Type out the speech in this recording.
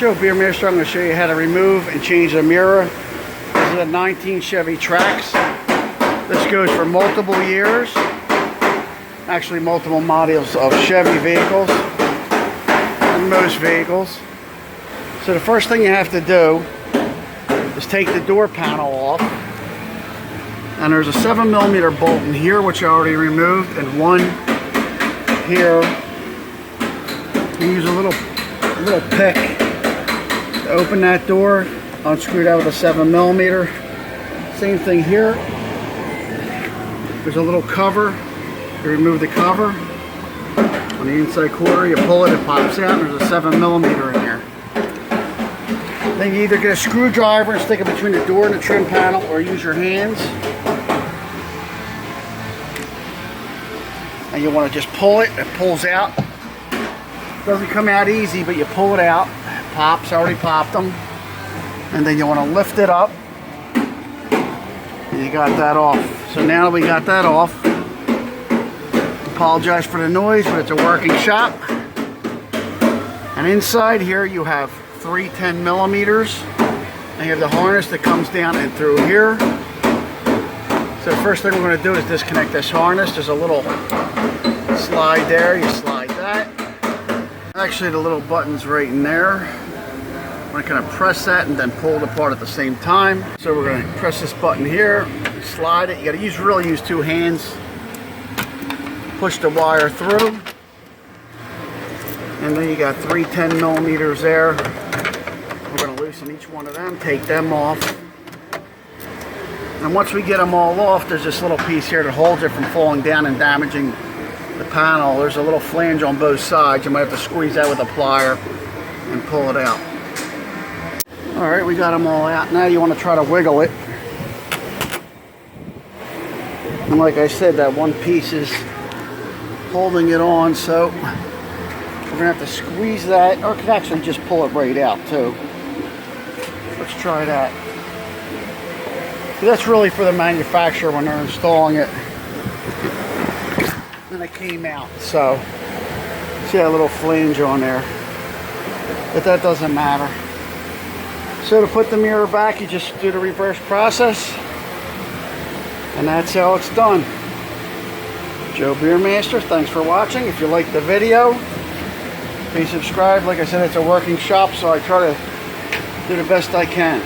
Joe Beermaster. I'm going to show you how to remove and change the mirror. This is a 19 Chevy Trax. This goes for multiple years. Actually multiple models of Chevy vehicles and most vehicles. So the first thing you have to do is take the door panel off. And there's a 7mm bolt in here, which I already removed, and one here. You use a little pick to open that door. Unscrew that with a 7mm. Same thing here. There's a little cover. You remove the cover. On the inside corner, you pull it, it pops out, and there's a 7mm in here. Then you either get a screwdriver and stick it between the door and the trim panel, or use your hands. And you want to just pull it. It pulls out. It doesn't come out easy, but you pull it out. It pops. I already popped them. And then you want to lift it up. And you got that off. So now that we got that off, apologize for the noise, but it's a working shop. And inside here you have 3 10mm. And you have the harness that comes down and through here. So the first thing we're going to do is disconnect this harness. There's a little slide there. You slide that. Actually, the little button's right in there. We're going to press that and then pull it apart at the same time. So we're going to press this button here, slide it. You got to really use two hands. Push the wire through. And then you got 3 10mm there. We're going to loosen each one of them, take them off. And once we get them all off, there's this little piece here that holds it from falling down and damaging the panel. There's a little flange on both sides. You might have to squeeze that with a plier and pull it out. Alright, we got them all out. Now you want to try to wiggle it. And like I said, that one piece is holding it on, so we're going to have to squeeze that, or could actually just pull it right out too. Let's try that. That's really for the manufacturer when they're installing it. And it came out. So, see that little flange on there. But that doesn't matter. So to put the mirror back, you just do the reverse process. And that's how it's done. Joe Beermaster, thanks for watching. If you liked the video, please subscribe. Like I said, it's a working shop, so I try to do the best I can.